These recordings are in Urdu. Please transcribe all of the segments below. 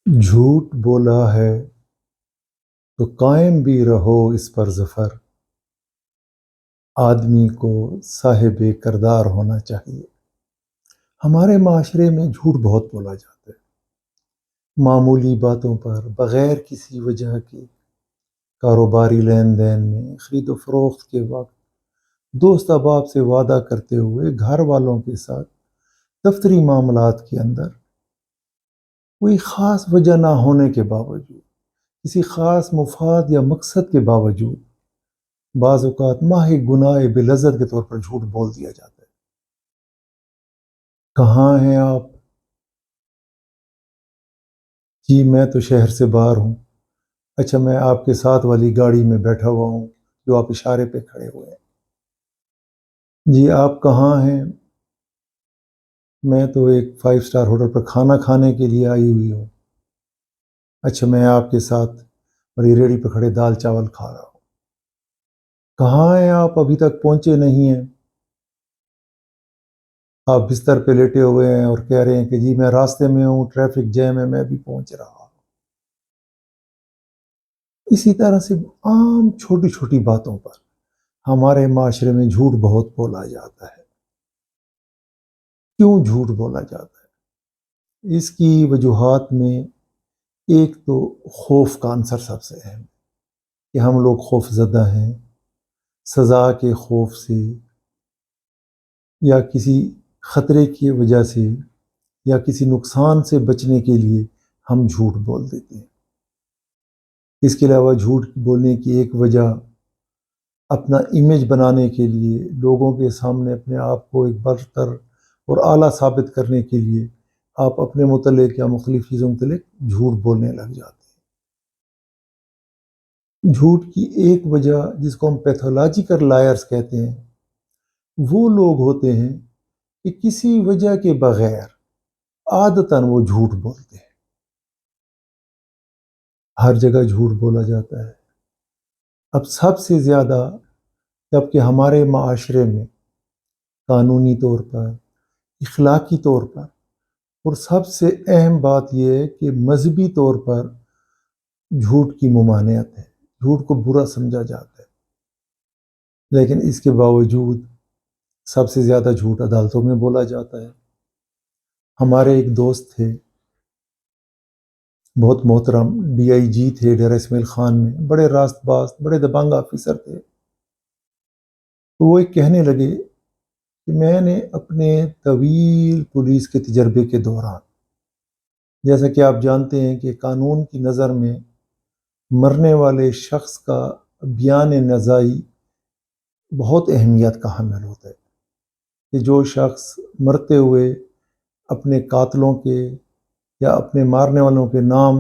جھوٹ بولا ہے تو قائم بھی رہو اس پر ظفر، آدمی کو صاحب کردار ہونا چاہیے۔ ہمارے معاشرے میں جھوٹ بہت بولا جاتا ہے، معمولی باتوں پر بغیر کسی وجہ کے، کاروباری لین دین میں، خرید و فروخت کے وقت، دوست احباب سے وعدہ کرتے ہوئے، گھر والوں کے ساتھ، دفتری معاملات کے اندر، کوئی خاص وجہ نہ ہونے کے باوجود، کسی خاص مفاد یا مقصد کے باوجود، بعض اوقات ماہ گناہ بلذت کے طور پر جھوٹ بول دیا جاتا ہے۔ کہاں ہیں آپ؟ جی میں تو شہر سے باہر ہوں۔ اچھا میں آپ کے ساتھ والی گاڑی میں بیٹھا ہوا ہوں جو آپ اشارے پہ کھڑے ہوئے ہیں۔ جی آپ کہاں ہیں؟ میں تو ایک 5 اسٹار ہوٹل پر کھانا کھانے کے لیے آئی ہوئی ہوں۔ اچھا میں آپ کے ساتھ میری ریڑھی پہ کھڑے دال چاول کھا رہا ہوں۔ کہاں ہیں آپ؟ ابھی تک پہنچے نہیں ہیں۔ آپ بستر پہ لیٹے ہوئے ہیں اور کہہ رہے ہیں کہ جی میں راستے میں ہوں، ٹریفک جیم ہے، میں بھی پہنچ رہا ہوں۔ اسی طرح سے عام چھوٹی چھوٹی باتوں پر ہمارے معاشرے میں جھوٹ بہت بولا جاتا ہے۔ کیوں جھوٹ بولا جاتا ہے؟ اس کی وجوہات میں ایک تو خوف کا عنصر سب سے اہم ہے کہ ہم لوگ خوف زدہ ہیں، سزا کے خوف سے یا کسی خطرے کی وجہ سے یا کسی نقصان سے بچنے کے لیے ہم جھوٹ بول دیتے ہیں۔ اس کے علاوہ جھوٹ بولنے کی ایک وجہ اپنا امیج بنانے کے لیے، لوگوں کے سامنے اپنے آپ کو ایک برتر اور اعلیٰ ثابت کرنے کے لیے آپ اپنے متعلق یا مختلف چیزوں متعلق جھوٹ بولنے لگ جاتے ہیں۔ جھوٹ کی ایک وجہ جس کو ہم پیتھولوجیکل لائرز کہتے ہیں، وہ لوگ ہوتے ہیں کہ کسی وجہ کے بغیر عادتاً وہ جھوٹ بولتے ہیں۔ ہر جگہ جھوٹ بولا جاتا ہے۔ اب سب سے زیادہ جبکہ ہمارے معاشرے میں قانونی طور پر، اخلاقی طور پر، اور سب سے اہم بات یہ ہے کہ مذہبی طور پر جھوٹ کی ممانعت ہے، جھوٹ کو برا سمجھا جاتا ہے، لیکن اس کے باوجود سب سے زیادہ جھوٹ عدالتوں میں بولا جاتا ہے۔ ہمارے ایک دوست تھے، بہت محترم ڈی آئی جی تھے ڈیرہ اسماعیل خان میں، بڑے راست باز، بڑے دبنگ آفیسر تھے۔ تو وہ ایک کہنے لگے کہ میں نے اپنے طویل پولیس کے تجربے کے دوران، جیسا کہ آپ جانتے ہیں کہ قانون کی نظر میں مرنے والے شخص کا بیان نزائی بہت اہمیت کا حامل ہوتا ہے، کہ جو شخص مرتے ہوئے اپنے قاتلوں کے یا اپنے مارنے والوں کے نام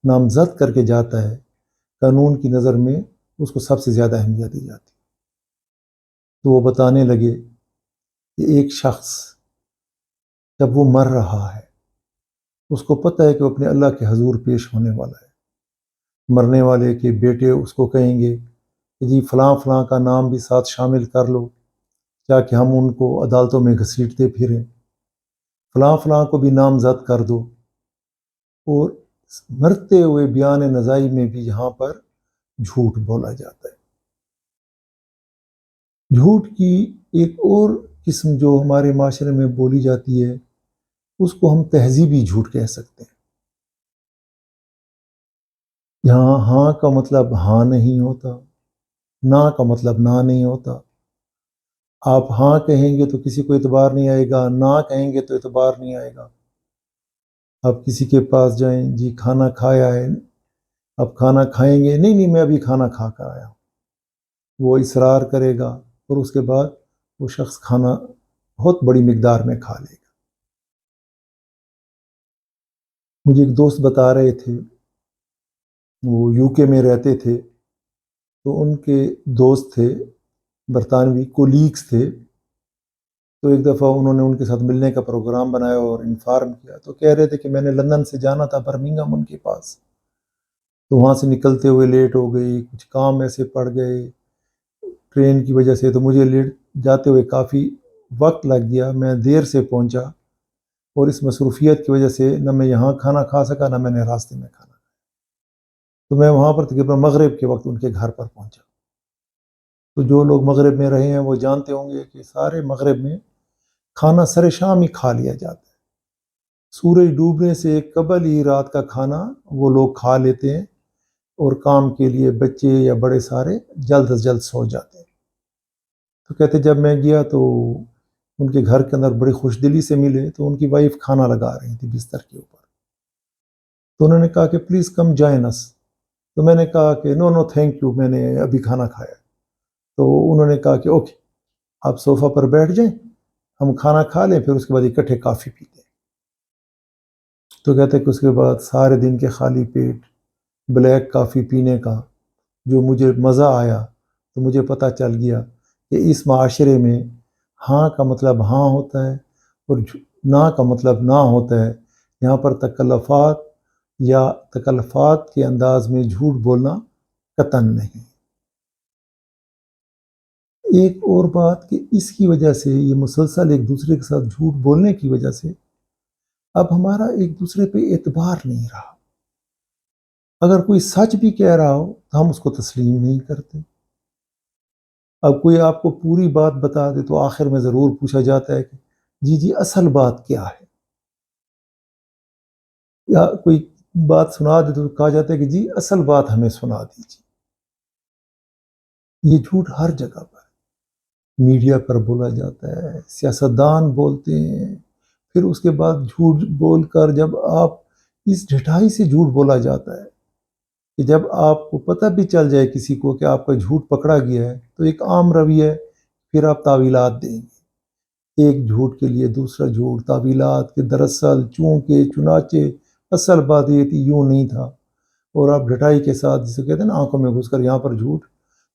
نامزد کر کے جاتا ہے، قانون کی نظر میں اس کو سب سے زیادہ اہمیت دی جاتی ہے۔ تو وہ بتانے لگے کہ ایک شخص جب وہ مر رہا ہے، اس کو پتہ ہے کہ وہ اپنے اللہ کے حضور پیش ہونے والا ہے۔ مرنے والے کے بیٹے اس کو کہیں گے کہ جی فلاں فلاں کا نام بھی ساتھ شامل کر لو تاکہ ہم ان کو عدالتوں میں گھسیٹتے پھریں، فلاں فلاں کو بھی نامزد کر دو۔ اور مرتے ہوئے بیان نزائی میں بھی یہاں پر جھوٹ بولا جاتا ہے۔ جھوٹ کی ایک اور قسم جو ہمارے معاشرے میں بولی جاتی ہے، اس کو ہم تہذیبی جھوٹ کہہ سکتے ہیں۔ یہاں ہاں کا مطلب ہاں نہیں ہوتا، نا کا مطلب نہ نہیں ہوتا۔ آپ ہاں کہیں گے تو کسی کو اعتبار نہیں آئے گا، نہ کہیں گے تو اعتبار نہیں آئے گا۔ آپ کسی کے پاس جائیں، جی کھانا کھایا ہے، آپ کھانا کھائیں گے، نہیں نہیں میں ابھی کھانا کھا کر آیا ہوں۔ وہ اصرار کرے گا اور اس کے بعد وہ شخص کھانا بہت بڑی مقدار میں کھا لے گا۔ مجھے ایک دوست بتا رہے تھے، وہ یو کے میں رہتے تھے، تو ان کے دوست تھے برطانوی، کولیگز تھے۔ تو ایک دفعہ انہوں نے ان کے ساتھ ملنے کا پروگرام بنایا اور انفارم کیا، تو کہہ رہے تھے کہ میں نے لندن سے جانا تھا برمنگھم ان کے پاس، تو وہاں سے نکلتے ہوئے لیٹ ہو گئی، کچھ کام ایسے پڑ گئے ٹرین کی وجہ سے، تو مجھے لیٹ جاتے ہوئے کافی وقت لگ گیا، میں دیر سے پہنچا۔ اور اس مصروفیت کی وجہ سے نہ میں یہاں کھانا کھا سکا نہ میں نے راستے میں کھانا، تو میں وہاں پر تقریباً مغرب کے وقت ان کے گھر پر پہنچا۔ تو جو لوگ مغرب میں رہے ہیں وہ جانتے ہوں گے کہ سارے مغرب میں کھانا سر شام ہی کھا لیا جاتا ہے، سورج ڈوبنے سے قبل ہی رات کا کھانا وہ لوگ کھا لیتے ہیں، اور کام کے لیے بچے یا بڑے سارے جلد از جلد سو جاتے ہیں۔ تو کہتے جب میں گیا تو ان کے گھر کے اندر بڑی خوش دلی سے ملے، تو ان کی وائف کھانا لگا رہی تھی بستر کے اوپر، تو انہوں نے کہا کہ پلیز کم جوائن اس، تو میں نے کہا کہ نو نو تھینک یو، میں نے ابھی کھانا کھایا۔ تو انہوں نے کہا کہ اوکے آپ صوفہ پر بیٹھ جائیں، ہم کھانا کھا لیں، پھر اس کے بعد اکٹھے کافی پیتے ہیں۔ تو کہتے کہ اس کے بعد سارے دن کے خالی پیٹ بلیک کافی پینے کا جو مجھے مزہ آیا، تو مجھے پتہ چل گیا کہ اس معاشرے میں ہاں کا مطلب ہاں ہوتا ہے اور نہ کا مطلب نہ ہوتا ہے۔ یہاں پر تکلفات یا تکلفات کے انداز میں جھوٹ بولنا قطعاً نہیں۔ ایک اور بات کہ اس کی وجہ سے یہ مسلسل ایک دوسرے کے ساتھ جھوٹ بولنے کی وجہ سے اب ہمارا ایک دوسرے پہ اعتبار نہیں رہا۔ اگر کوئی سچ بھی کہہ رہا ہو تو ہم اس کو تسلیم نہیں کرتے۔ اب کوئی آپ کو پوری بات بتا دے تو آخر میں ضرور پوچھا جاتا ہے کہ جی اصل بات کیا ہے، یا کوئی بات سنا دے تو کہا جاتا ہے کہ جی اصل بات ہمیں سنا دیجیے۔ یہ جھوٹ ہر جگہ پر، میڈیا پر بولا جاتا ہے، سیاستدان بولتے ہیں، پھر اس کے بعد جھوٹ بول کر جب آپ اس ڈھٹائی سے جھوٹ بولا جاتا ہے کہ جب آپ کو پتہ بھی چل جائے کسی کو کہ آپ کا جھوٹ پکڑا گیا ہے تو ایک عام رویہ ہے، پھر آپ تعویلات دیں گے، ایک جھوٹ کے لیے دوسرا جھوٹ، تعویلات کہ دراصل چونکہ چنانچہ اصل بات یہ تھی یوں نہیں تھا، اور آپ ڈھٹائی کے ساتھ جسے کہتے ہیں نا آنکھوں میں گھس کر یہاں پر جھوٹ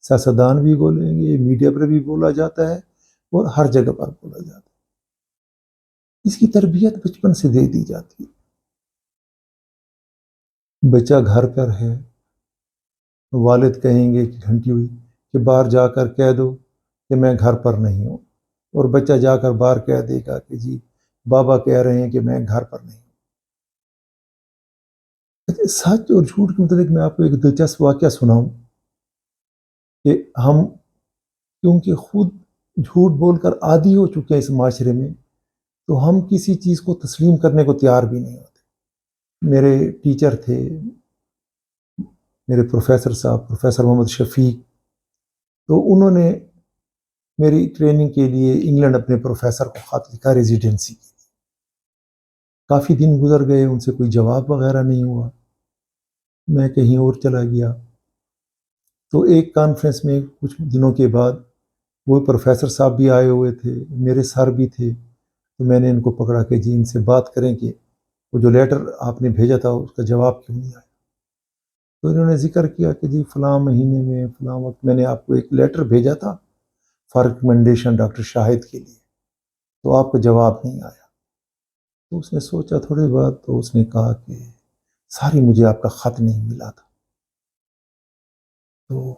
سیاستدان بھی بولیں گے، میڈیا پر بھی بولا جاتا ہے اور ہر جگہ پر بولا جاتا ہے۔ اس کی تربیت بچپن سے دے دی جاتی ہے۔ بچہ گھر پر ہے، والد کہیں گے کہ گھنٹی ہوئی کہ باہر جا کر کہہ دو کہ میں گھر پر نہیں ہوں، اور بچہ جا کر باہر کہہ دے گا کہ جی بابا کہہ رہے ہیں کہ میں گھر پر نہیں ہوں۔ سچ اور جھوٹ کے متعلق میں آپ کو ایک دلچسپ واقعہ سناؤں کہ ہم کیونکہ خود جھوٹ بول کر عادی ہو چکے ہیں اس معاشرے میں، تو ہم کسی چیز کو تسلیم کرنے کو تیار بھی نہیں ہوتے۔ میرے ٹیچر تھے، میرے پروفیسر صاحب پروفیسر محمد شفیق، تو انہوں نے میری ٹریننگ کے لیے انگلینڈ اپنے پروفیسر کو خط لکھا ریزیڈنسی کی۔ کافی دن گزر گئے، ان سے کوئی جواب وغیرہ نہیں ہوا، میں کہیں اور چلا گیا۔ تو ایک کانفرنس میں کچھ دنوں کے بعد وہ پروفیسر صاحب بھی آئے ہوئے تھے، میرے سر بھی تھے، تو میں نے ان کو پکڑا کہ جی ان سے بات کریں کہ وہ جو لیٹر آپ نے بھیجا تھا اس کا جواب کیوں نہیں آیا۔ تو انہوں نے ذکر کیا کہ جی فلاں مہینے میں فلاں وقت میں نے آپ کو ایک لیٹر بھیجا تھا فار ریکمنڈیشن ڈاکٹر شاہد کے لیے، تو آپ کا جواب نہیں آیا۔ تو اس نے سوچا تھوڑی بات، تو اس نے کہا کہ ساری مجھے آپ کا خط نہیں ملا تھا۔ تو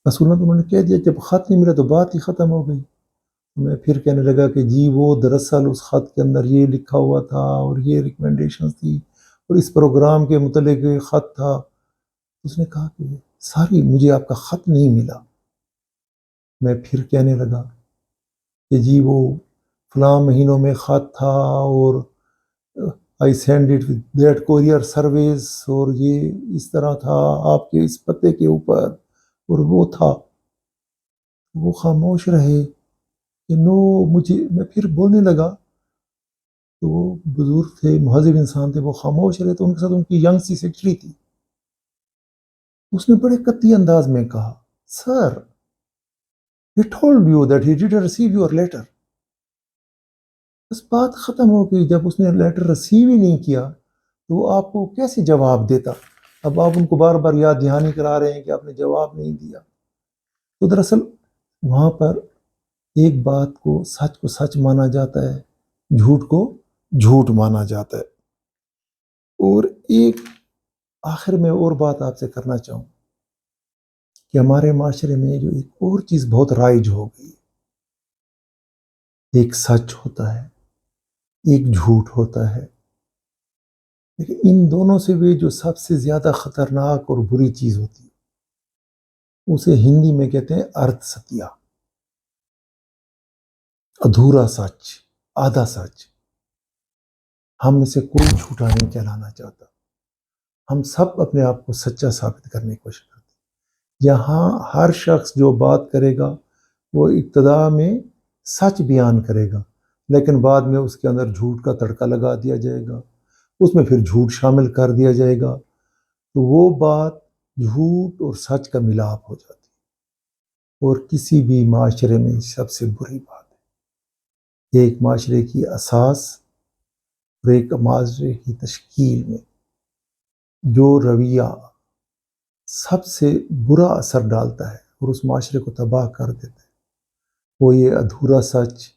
اصولاً انہوں نے کہہ دیا جب خط نہیں ملا تو بات ہی ختم ہو گئی۔ میں پھر کہنے لگا کہ جی وہ دراصل اس خط کے اندر یہ لکھا ہوا تھا اور یہ ریکمنڈیشنز تھی اور اس پروگرام کے متعلق یہ خط تھا۔ اس نے کہا کہ ساری مجھے آپ کا خط نہیں ملا۔ میں پھر کہنے لگا کہ جی وہ فلاں مہینوں میں خط تھا اور I send it that courier service, اور یہ اس طرح تھا آپ کے اس پتے کے اوپر، اور وہ تھا۔ وہ خاموش رہے کہ نو مجھے، میں پھر بولنے لگا تو وہ بزرگ تھے، مہذب انسان تھے، وہ خاموش رہے، تو ان کے ساتھ ان کی ینگ سی سیکرٹری تھی، اس نے بڑے قطعی انداز میں کہا سر he told you that he didn't receive your letter۔ بس بات ختم ہو گئی، جب اس نے لیٹر ریسیو ہی نہیں کیا تو وہ آپ کو کیسے جواب دیتا؟ اب آپ ان کو بار بار یاد دہانی کرا رہے ہیں کہ آپ نے جواب نہیں دیا۔ تو دراصل وہاں پر ایک بات کو سچ مانا جاتا ہے، جھوٹ کو جھوٹ مانا جاتا ہے۔ اور ایک آخر میں اور بات آپ سے کرنا چاہوں کہ ہمارے معاشرے میں جو ایک اور چیز بہت رائج ہو گئی، ایک سچ ہوتا ہے ایک جھوٹ ہوتا ہے. لیکن ان دونوں سے بھی جو سب سے زیادہ خطرناک اور بری چیز ہوتی ہے اسے ہندی میں کہتے ہیں ارتھ ستیہ، ادھورا سچ، آدھا سچ. ہم میں سے کوئی جھوٹا نہیں کہلانا چاہتا. ہم سب اپنے آپ کو سچا ثابت کرنے کی کوشش کرتے ہیں. یہاں ہر شخص جو بات کرے گا وہ ابتدا میں سچ بیان کرے گا، لیکن بعد میں اس کے اندر جھوٹ کا تڑکا لگا دیا جائے گا، اس میں پھر جھوٹ شامل کر دیا جائے گا، تو وہ بات جھوٹ اور سچ کا ملاپ ہو جاتی ہے. اور کسی بھی معاشرے میں سب سے بری بات ہے، ایک معاشرے کی اساس اور ایک معاشرے کی تشکیل میں جو رویہ سب سے برا اثر ڈالتا ہے اور اس معاشرے کو تباہ کر دیتا ہے وہ یہ ادھورا سچ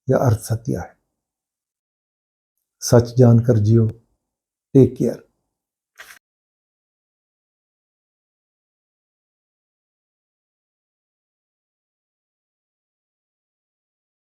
یا ارتھ ستیہ ہے. سچ جان کر جیو. Take care.